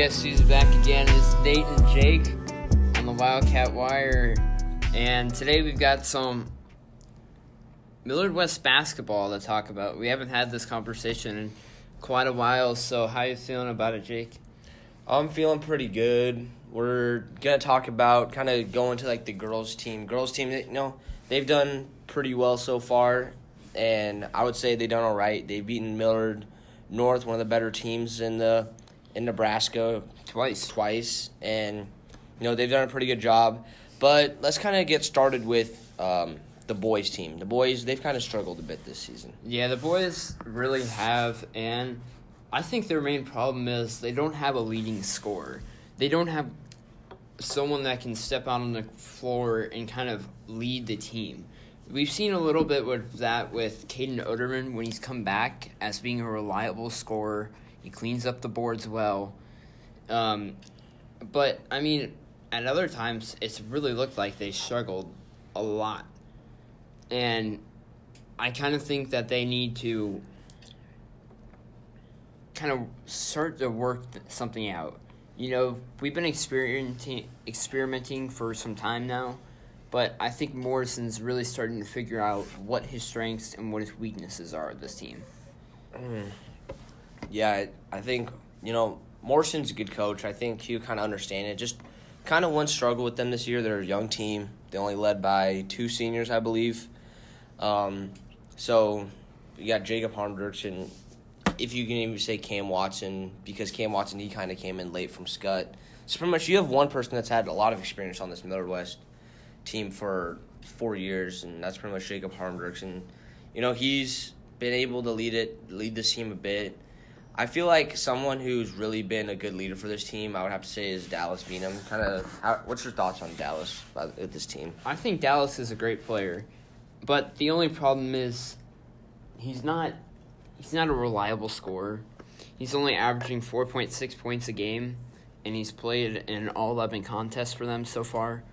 guess who's back again is Nate and Jake on the Wildcat Wire. And today we've got some Millard West basketball to talk about. We haven't had this conversation in quite a while, so how you feeling about it, Jake? I'm feeling pretty good. We're going to talk about kind of going to the girls' team. Girls' team, they've done pretty well so far, and I would say they've done all right. They've beaten Millard North, one of the better teams in Nebraska. Twice. And, they've done a pretty good job. But let's kind of get started with the boys' team. The boys, they've kind of struggled a bit this season. Yeah, the boys really have, and I think their main problem is they don't have a leading scorer. They don't have someone that can step out on the floor and kind of lead the team. We've seen a little bit with that with Caden Oderman when he's come back as being a reliable scorer. He cleans up the boards well. But, at other times, it's really looked like they struggled a lot. And I kind of think that they need to kind of start to work something out. We've been experimenting for some time now, but I think Morrison's really starting to figure out what his strengths and what his weaknesses are of this team. Yeah, I think, Morrison's a good coach. I think he'll kind of understand it. Just kind of one struggle with them this year. They're a young team. They only led by 2 seniors, I believe. So you got Jacob Harmdrich, and if you can even say Cam Watson, because Cam Watson, he kind of came in late from Scott. So pretty much you have one person that's had a lot of experience on this Millard West team for 4 years, and that's pretty much Jacob Harmdrich. And, he's been able to lead this team a bit. I feel like someone who's really been a good leader for this team, I would have to say, is Dallas Beanham. What's your thoughts on Dallas with this team? I think Dallas is a great player, but the only problem is he's not a reliable scorer. He's only averaging 4.6 points a game, and he's played in all 11 contests for them so far.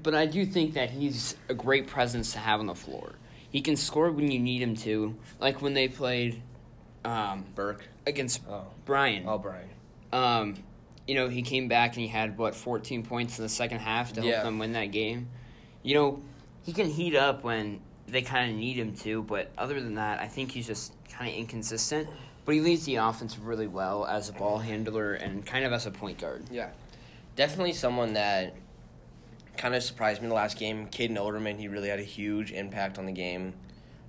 But I do think that he's a great presence to have on the floor. He can score when you need him to, like when they played Burke against Bryan. Oh, Bryan. He came back and he had 14 points in the second half to help them win that game. He can heat up when they kind of need him to, but other than that, I think he's just kind of inconsistent. But he leads the offense really well as a ball handler and kind of as a point guard. Yeah, definitely someone that kind of surprised me in the last game. Caden Oderman, he really had a huge impact on the game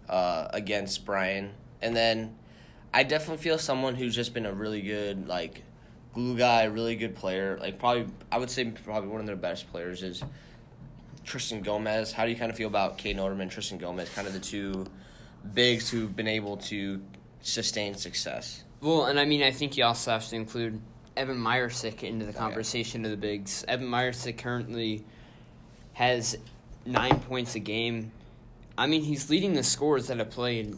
against Bryan. And then I definitely feel someone who's just been a really good, glue guy, really good player. I would say probably one of their best players is Tristan Gomez. How do you kind of feel about Caden Oderman and Tristan Gomez, kind of the two bigs who've been able to sustain success? Well, and I think you also have to include Evan Meyersick into the conversation of the bigs. Evan Meyersick currently has 9 points a game. He's leading the scorers that have played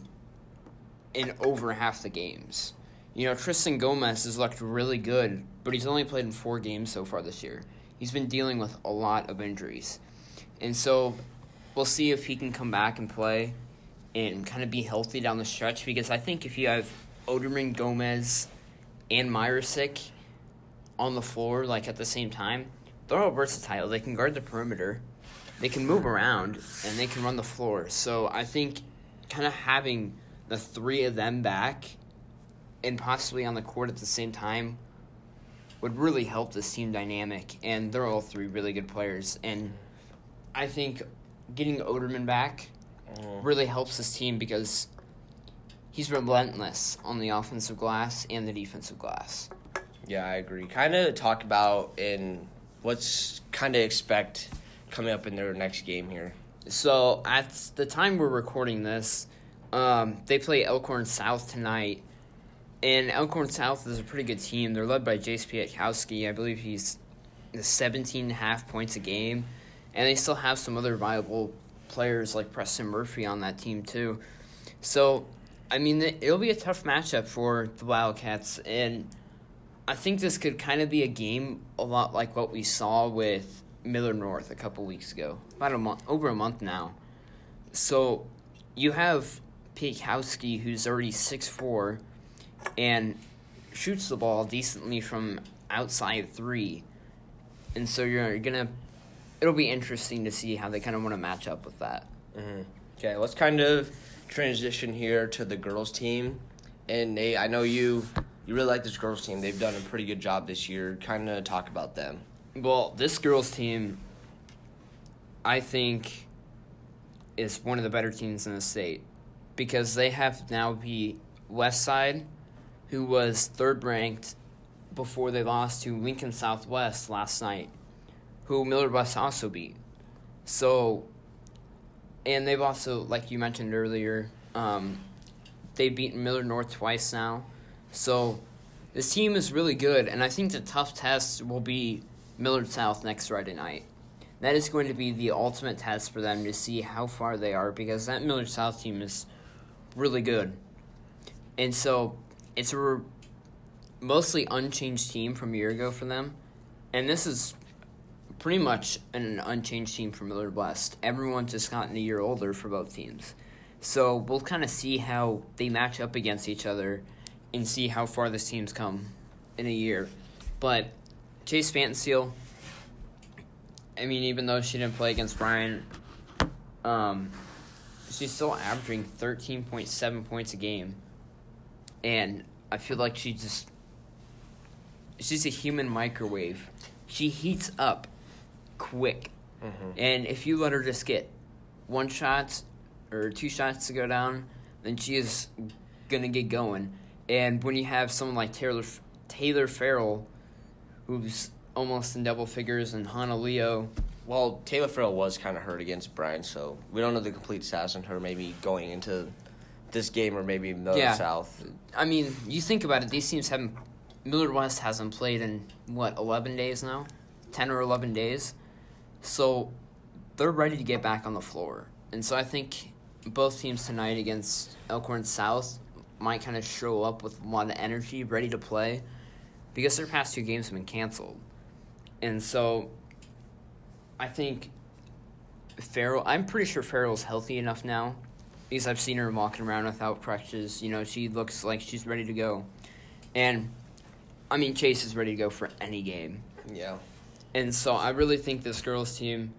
in over half the games. Tristan Gomez has looked really good, but he's only played in 4 games so far this year. He's been dealing with a lot of injuries. And so we'll see if he can come back and play and kind of be healthy down the stretch, because I think if you have Oderman, Gomez, and Meyersick on the floor at the same time, they're all versatile. They can guard the perimeter, they can move around, and they can run the floor. So I think kind of having the 3 of them back and possibly on the court at the same time would really help this team dynamic. And they're all 3 really good players. And I think getting Oderman back really helps this team because he's relentless on the offensive glass and the defensive glass. Yeah, I agree. Kind of talk about in what's kind of expect coming up in their next game here. So at the time we're recording this, they play Elkhorn South tonight, and Elkhorn South is a pretty good team. They're led by Jace Pietkowski. I believe he's 17.5 points a game, and they still have some other viable players like Preston Murphy on that team too. So, it'll be a tough matchup for the Wildcats, and I think this could kind of be a game a lot like what we saw with Millard North a couple weeks ago, over a month now. So you have Pietkowski, who's already 6'4", and shoots the ball decently from outside three. And so it'll be interesting to see how they kind of want to match up with that. Mm-hmm. Okay, let's kind of transition here to the girls' team. And Nate, I know you really like this girls' team. They've done a pretty good job this year. Kind of talk about them. Well, this girls' team, I think, is one of the better teams in the state because they have now beat Westside, who was third-ranked before they lost to Lincoln Southwest last night, who Millard West also beat. So, and they've also, like you mentioned earlier, they've beaten Millard North twice now. So, this team is really good, and I think the tough test will be Millard South next Friday night. That is going to be the ultimate test for them to see how far they are because that Millard South team is really good. And so, it's a mostly unchanged team from a year ago for them. And this is pretty much an unchanged team for Millard West. Everyone's just gotten a year older for both teams. So we'll kind of see how they match up against each other and see how far this team's come in a year. But Chase Fantasil, I mean, even though she didn't play against Bryan, she's still averaging 13.7 points a game. And I feel like she's a human microwave. She heats up quick. Mm-hmm. And if you let her just get one shot or two shots to go down, then she is going to get going. And when you have someone like Taylor Farrell, who's almost in double figures, and Hannah Leo. Well, Taylor Farrell was kind of hurt against Bryan, so we don't know the complete stats on her maybe going into this game or maybe Millard South. I mean, you think about it, these teams haven't – Millard West hasn't played in, 11 days now? 10 or 11 days? So they're ready to get back on the floor. And so I think both teams tonight against Elkhorn South might kind of show up with a lot of energy, ready to play, because their past two games have been canceled. And so I think I'm pretty sure Farrell's healthy enough now, because I've seen her walking around without crutches. She looks like she's ready to go. And, I mean, Chase is ready to go for any game. Yeah. And so I really think this girls' team,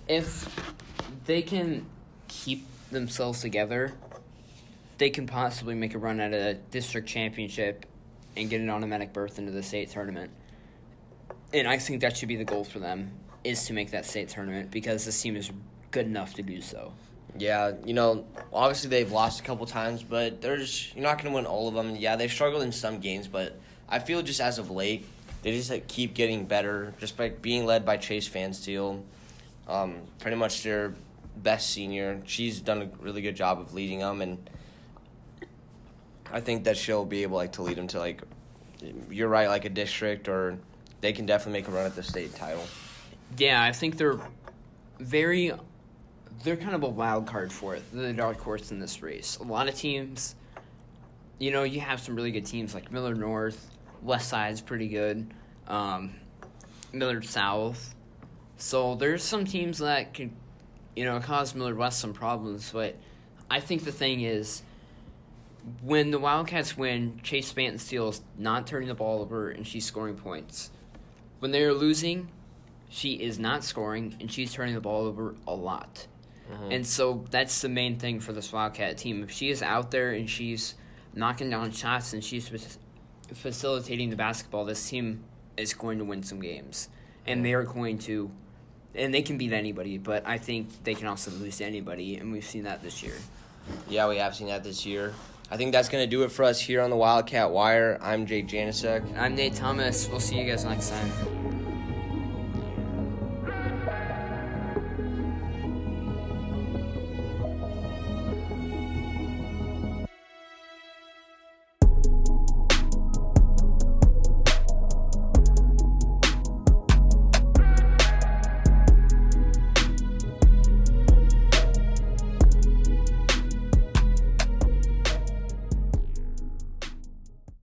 if they can keep themselves together, they can possibly make a run at a district championship and get an automatic berth into the state tournament. And I think that should be the goal for them, is to make that state tournament, because this team is good enough to do so. Yeah, obviously they've lost a couple times, but you're not going to win all of them. Yeah, they've struggled in some games, but I feel just as of late, they just keep getting better, just by being led by Chase Fantasil. Pretty much their best senior. She's done a really good job of leading them, and I think that she'll be able to lead them to, you're right, a district, or they can definitely make a run at the state title. Yeah, I think they're kind of a wild card for it. They're the dark horse in this race. A lot of teams, you have some really good teams like Millard North, West Side's pretty good, Millard South. So there's some teams that can, cause Millard West some problems. But I think the thing is, when the Wildcats win, Chase Fantasil is not turning the ball over and she's scoring points. When they are losing, she is not scoring and she's turning the ball over a lot. Mm-hmm. And so that's the main thing for this Wildcat team. If she is out there and she's knocking down shots and she's facilitating the basketball, this team is going to win some games. And they are going to, and they can beat anybody, but I think they can also lose to anybody, and we've seen that this year. Yeah, we have seen that this year. I think that's going to do it for us here on the Wildcat Wire. I'm Jake Janicek. I'm Nate Thomas. We'll see you guys next time.